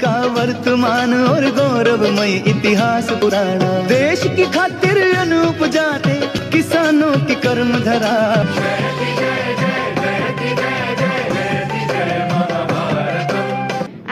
का वर्तमान और गौरवमय इतिहास पुराना, देश की खातिर अनूप जाते किसानों की कर्म धरा।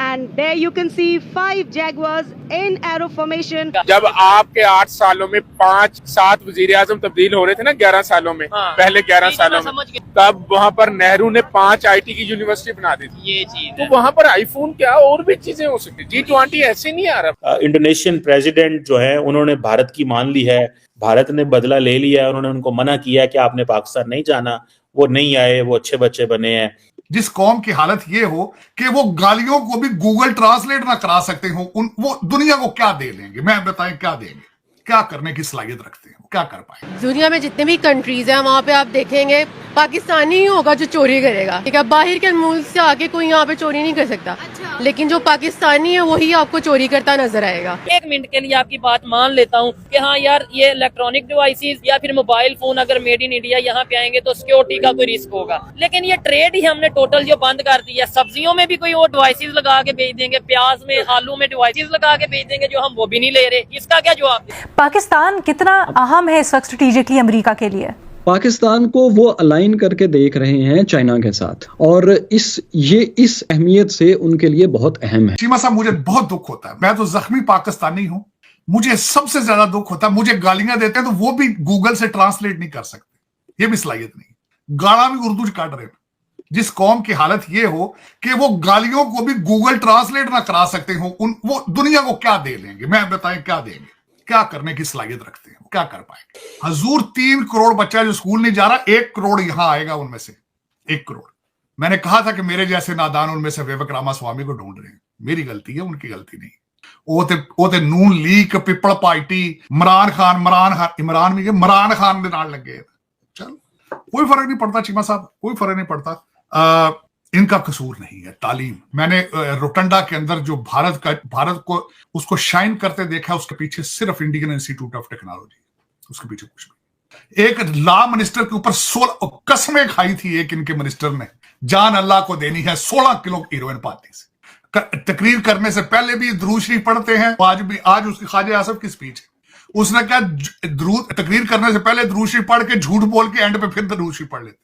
And there you can see 5 Jaguars in arrow formation. जब आपके 8 सालों में 5-7 वजीर-ए-आज़म तब्दील हो रहे थे ना 11 सालों में, पहले 11 सालों में, तब वहाँ पर नेहरू ने 5 IT की यूनिवर्सिटी बना दी थी। ये चीज तो वहाँ पर आईफोन क्या और भी चीजें हो सकती। G20 ऐसे नहीं आ रहा। इंडोनेशियन प्रेसिडेंट जो है उन्होंने भारत की मान ली है, भारत ने बदला ले लिया है, उन्होंने उनको मना किया है कि आपने पाकिस्तान नहीं जाना, वो नहीं आए, वो अच्छे बच्चे बने हैं। जिस कौम की हालत ये हो कि वो गालियों को भी गूगल ट्रांसलेट ना करा सकते हो, वो दुनिया को क्या दे लेंगे? मैं बताएं क्या देंगे, क्या करने की सलाहियत रखते हैं, क्या कर पाएंगे? दुनिया में जितने भी कंट्रीज हैं वहाँ पे आप देखेंगे पाकिस्तानी ही होगा जो चोरी करेगा, ठीक है। बाहर के मुल्क से आके कोई यहाँ पे चोरी नहीं कर सकता। अच्छा। लेकिन जो पाकिस्तानी है वही आपको चोरी करता नजर आएगा। 1 मिनट के लिए आपकी बात मान लेता हूँ कि हाँ यार ये इलेक्ट्रॉनिक डिवाइसेस या फिर मोबाइल फोन अगर मेड इन इंडिया यहाँ पे आएंगे तो सिक्योरिटी का कोई रिस्क होगा, लेकिन ये ट्रेड ही हमने टोटल जो बंद कर दी है। सब्जियों में भी कोई वो डिवाइसेस लगा के बेच देंगे, प्याज में आलू में डिवाइसेस लगा के बेच देंगे जो हम वो भी नहीं ले रहे। इसका क्या जवाब? पाकिस्तान कितना अहम है इस वक्त स्ट्रेटेजिकली अमेरिका के लिए? पाकिस्तान को वो अलाइन करके देख रहे हैं चाइना के साथ, और इस अहमियत से उनके लिए बहुत अहम है। चीमा साहब, मुझे बहुत दुख होता है, मैं तो जख्मी पाकिस्तानी हूं, मुझे सबसे ज्यादा दुख होता है, मुझे गालियां देते हैं तो वो भी गूगल से ट्रांसलेट नहीं कर सकते, ये भी सलाहियत नहीं, गाला भी उर्दू काट रहे हैं। जिस कौम की हालत ये हो कि वो गालियों को भी गूगल ट्रांसलेट ना करा सकते हो, वो दुनिया को क्या दे लेंगे? मैं बताएं क्या देंगे, क्या करने की सलाहियत रखते हैं, क्या कर पाएंगे? हजूर 3 करोड़ बच्चा जो स्कूल नहीं जा रहा, 1 करोड़ यहां आएगा, उनमें से 1 करोड़। मैंने कहा था कि मेरे जैसे नादान उनमें से विवेक रामास्वामी को ढूंढ रहे हैं, मेरी गलती है, उनकी गलती नहीं। ओते नून लीग पिपल पार्टी इमरान खान के नाल लगे। चल कोई फर्क नहीं पड़ता चीमा साहब, कोई फर्क नहीं पड़ता। इनका कसूर नहीं है। तालीम, मैंने रोटंडा के अंदर जो भारत को उसको शाइन करते देखा, उसके पीछे सिर्फ इंडियन इंस्टीट्यूट ऑफ टेक्नोलॉजी, उसके पीछे कुछ भी। एक लॉ मिनिस्टर के ऊपर 16 कसमें खाई थी एक इनके मिनिस्टर ने, जान अल्लाह को देनी है, 16 किलो हीरोइन पाती से। तकरीर करने से पहले भी दुरूद शरीफ पढ़ते हैं। आज उसकी ख्वाजा आसफ की स्पीच है, उसने क्या तकरीर करने से पहले दुरूद शरीफ पढ़ के झूठ बोल के एंड पे फिर दुरूद शरीफ पढ़ लेते,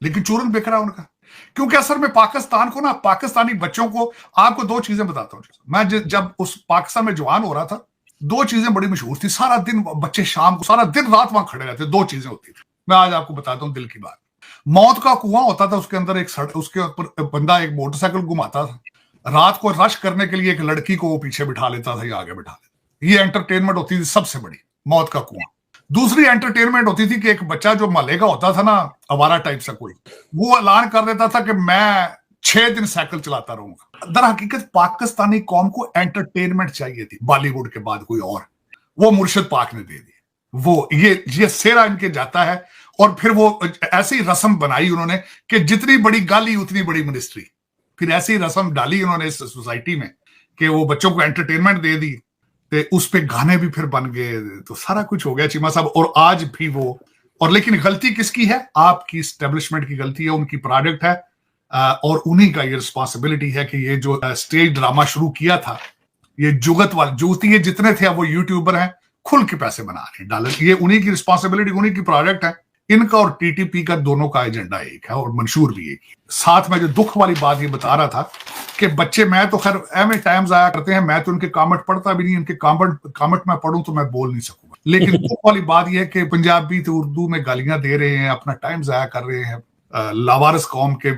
लेकिन चूरन बिक रहा उनका। क्योंकि असल में पाकिस्तान को ना, पाकिस्तानी बच्चों को, आपको 2 चीजें बताता हूं। मैं जब उस पाकिस्तान में जवान हो रहा था, 2 चीजें बड़ी मशहूर थी। सारा दिन बच्चे शाम को सारा दिन रात वहां खड़े रहते, 2 चीजें होती थी। मैं आज आपको बताता हूं दिल की बात। मौत का कुआं होता था, उसके अंदर उसके ऊपर बंदा एक मोटरसाइकिल घुमाता था, रात को रश करने के लिए एक लड़की को वो पीछे बिठा लेता था या आगे बिठा लेता। ये एंटरटेनमेंट होती थी सबसे बड़ी, मौत का कुआं। दूसरी एंटरटेनमेंट होती थी कि एक बच्चा जो महल्ले का होता था ना, आवारा टाइप सा कोई, वो ऐलान कर देता था कि मैं 6 दिन साइकिल चलाता रहूंगा। दर हकीकत पाकिस्तानी कौम को एंटरटेनमेंट चाहिए थी, बॉलीवुड के बाद कोई और, वो मुर्शिद पाक ने दे दी। वो ये सेरा इनके जाता है। और फिर वो ऐसी रस्म बनाई उन्होंने कि जितनी बड़ी गाली उतनी बड़ी मिनिस्ट्री। फिर ऐसी रस्म डाली उन्होंने इस सोसाइटी में कि वो बच्चों को एंटरटेनमेंट दे दी, तो उस पे गाने भी फिर बन गए, तो सारा कुछ हो गया चीमा साहब। और आज भी वो, और लेकिन गलती किसकी है? आपकी एस्टेब्लिशमेंट की गलती है, उनकी प्रोडक्ट है, और उन्हीं का ये रिस्पॉन्सिबिलिटी है कि ये जो स्टेज ड्रामा शुरू किया था, ये जुगत वाले जुगती जितने थे, अब वो यूट्यूबर हैं, खुल के पैसे बना रहे हैं डॉलर। ये उन्हीं की रिस्पॉन्सिबिलिटी, उन्हीं की प्रोडक्ट है। इनका और टीटीपी का दोनों का एजेंडा एक है और मंशूर भी एक ही। साथ में जो दुख वाली बात ये बता रहा था कि बच्चे, मैं तो खैर एमए टाइम्स आया करते हैं, मैं तो उनके कमेंट पढ़ता भी नहीं, उनके कमेंट मैं पढ़ूं तो मैं बोल नहीं सकूंगा। लेकिन दुख वाली बात यह है कि पंजाबी तो उर्दू में गालियां दे रहे हैं, अपना टाइम जाया कर रहे हैं। लावारिस कौम के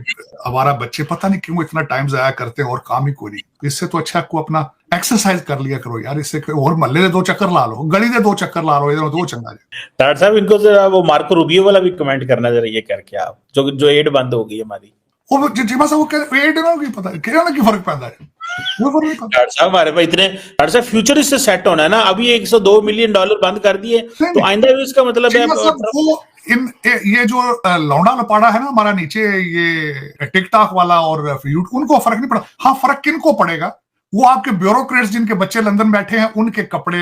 आवारा बच्चे पता नहीं क्यों इतना टाइम जाया करते हैं और काम ही कोई नहीं। इससे तो अच्छा को अपना एक्सरसाइज कर लिया करो यार, इससे और महल्ले दे 2 चक्कर ला लो, गली दे 2 चक्कर ला लो, इधर 2 चंगा। डॉक्टर साहब, इनको जरा वो मार्को रूबियो वाला भी कमेंट करना जरा, ये करके आप जो एड बंद हो गई हमारी, वो जिमा साहब वो एड ना होगी, पता है क्या ना की फर्क पैदा है। डॉक्टर साहब हमारे पास इतने, डॉक्टर साहब फ्यूचर इससे सेट होना है ना। अभी $102 मिलियन बंद कर दिए, तो आइंदा भी इसका मतलब है ये जो लौंडा लपाड़ा है ना हमारा नीचे, ये टिकटॉक वाला और यूट्यूब, उनको फर्क नहीं पड़ा। हाँ, फर्क किनको पड़ेगा? वो आपके ब्यूरोक्रेट्स जिनके बच्चे लंदन बैठे हैं, उनके कपड़े,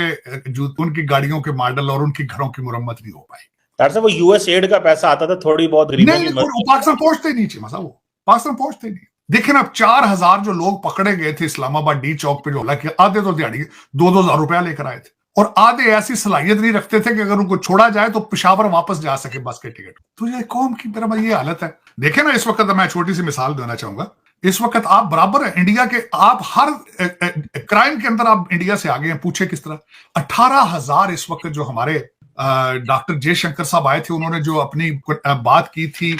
उनकी गाड़ियों के मॉडल और उनकी घरों की मुरम्मत नहीं हो पाई। डॉक्टर साहब, वो यूएस एड का पैसा आता था, थोड़ी बहुत गरीबों की मदद, पाकिस्तान पहुंचते ही नहीं, वो पाकिस्तान पहुंचते ही नहीं। देखिए ना, 4,000 जो लोग पकड़े गए थे इस्लामाबाद डी चौक पे जो हमला किया, आधे तो दिहाड़ी 2,000 रुपया लेकर आए थे, और आधे ऐसी सलाहियत नहीं रखते थे कि अगर उनको छोड़ा जाए तो पेशावर वापस जा सके बस के टिकट। तो ये कौम की मेरा ये हालत है। देखे ना, इस वक्त मैं छोटी सी मिसाल देना चाहूंगा, इस वक्त आप बराबर है इंडिया के, आप हर क्राइम के अंदर आप इंडिया से आगे हैं। पूछे किस तरह? 18,000 इस वक्त जो हमारे डॉक्टर जयशंकर साहब आए थे, उन्होंने जो अपनी बात की थी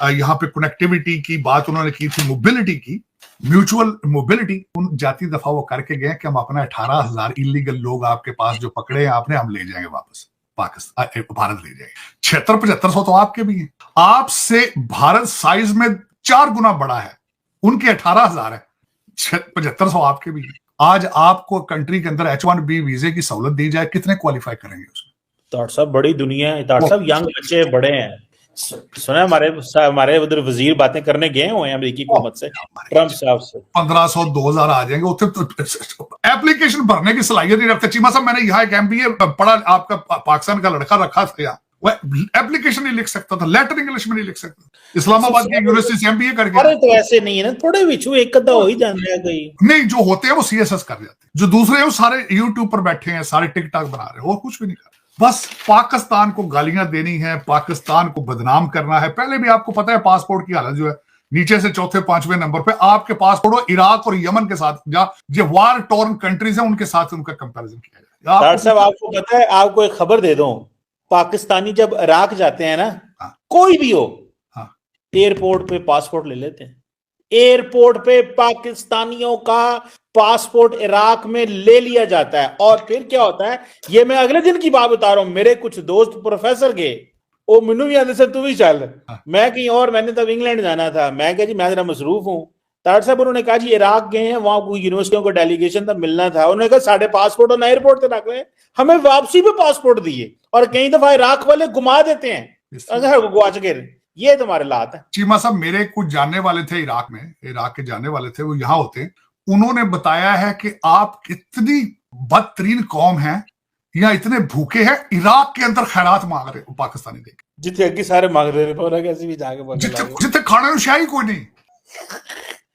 यहाँ पे कनेक्टिविटी की बात उन्होंने की थी, मोबिलिटी की, म्यूचुअल मोबिलिटी, उन जाती दफा वो करके गए कि हम अपना 18,000 इलीगल लोग आपके पास जो पकड़े हैं आपने, हम ले जाएंगे वापस पाकिस्तान, भारत ले जाएंगे। 700-7500 तो आपके भी हैं। आपसे भारत साइज में 4 गुना बड़ा है, उनके 18,000 है, 7500 आपके भी हैं। आज आपको कंट्री के अंदर H1B वीजे की सहूलत दी जाए, कितने क्वालिफाई करेंगे उसमें? डॉक्टर साहब बड़ी दुनिया है, डॉक्टर साहब यंग बच्चे बड़े हैं। सुना हमारे उधर वजीर बातें करने गए हुए हैं अमेरिकी हुकूमत से, ट्रंप साहब से। 1500 2000 आ जाएंगे। तो एप्लीकेशन भरने की सलाहियत नहीं रखते। चीमा साहब, मैंने यहाँ एक MBA पढ़ा, आपका पाकिस्तान का लड़का रखा था यहाँ, वह एप्लीकेशन नहीं लिख सकता था, लेटर इंग्लिश में नहीं लिख सकता। इस्लामाबाद की यूनिवर्सिटी से MBA करके। अरे तो ऐसे नहीं है ना, थोड़े बिच्छू एक अद्धा हो ही जाने हैं कहीं। नहीं, जो होते हैं वो CSS कर जाते हैं, जो दूसरे हैं वो सारे YouTube पर बैठे हैं, सारे टिकटॉक बना रहे हैं, और कुछ भी नहीं कर रहे। बस पाकिस्तान को गालियां देनी है, पाकिस्तान को बदनाम करना है। पहले भी आपको पता है पासपोर्ट की हालत जो है, नीचे से 4थे-5वें नंबर पे आपके पासपोर्ट हो इराक और यमन के साथ, जो वार टॉर्न कंट्रीज हैं उनके साथ उनका कंपैरिजन किया जाए। डॉक्टर साहब आपको पता है, आपको एक खबर दे दूं, पाकिस्तानी जब इराक जाते हैं ना, कोई भी हो, एयरपोर्ट पे पासपोर्ट ले लेते हैं। एयरपोर्ट पे पाकिस्तानियों का पासपोर्ट इराक में ले लिया जाता है। और फिर क्या होता है, ये मैं अगले दिन की बात बता रहा हूं, मेरे कुछ दोस्त प्रोफेसर गए, ओ मैनू भी आते से तू भी चल, मैं कहीं और, मैंने तब इंग्लैंड जाना था, मैं कहा जी मैं जरा मसरूफ हूं। डॉक्टर साहब उन्होंने कहा जी इराक गए हैं, वहां कोई यूनिवर्सिटियों को डेलीगेशन तब मिलना था, उन्होंने कहा साढ़े पासपोर्ट और एयरपोर्ट से रख रहे, हमें वापसी पे पासपोर्ट दिए, और कई दफा इराक वाले घुमा देते हैं अगर गुआच गए। ये तुम्हारे लात है। चीमा साहब, मेरे कुछ जानने वाले थे इराक में, इराक के जानने वाले थे, वो यहाँ होते, उन्होंने बताया है कि आप कितनी बदतरीन कौम है, या इतने भूखे हैं, इराक के अंदर खैरात मांग रहे पाकिस्तानी देख, जितने अगे सारे मांग रहे हैं, कैसे भी जाके जितने खाने में शाही कोई नहीं,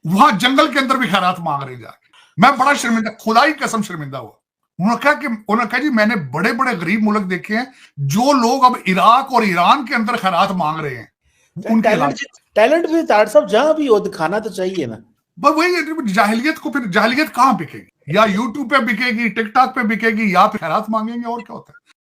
वहां जंगल के अंदर भी खैरात मांग रहे जाके। मैं बड़ा शर्मिंदा, खुदा की कसम शर्मिंदा हुआ। उन्होंने कहा जी मैंने बड़े बड़े गरीब मुल्क देखे हैं, जो लोग अब इराक और ईरान के अंदर खैरात मांग रहे हैं, टैलेंट भी डॉक्टर साहब जहां भी हो दिखाना तो चाहिए ना। बस वही जाहिलियत को, फिर जाहिलियत कहां बिकेगी? या यूट्यूब पे बिकेगी, टिकटॉक पे बिकेगी, या फिर खैरात मांगेंगे, और क्या होता है?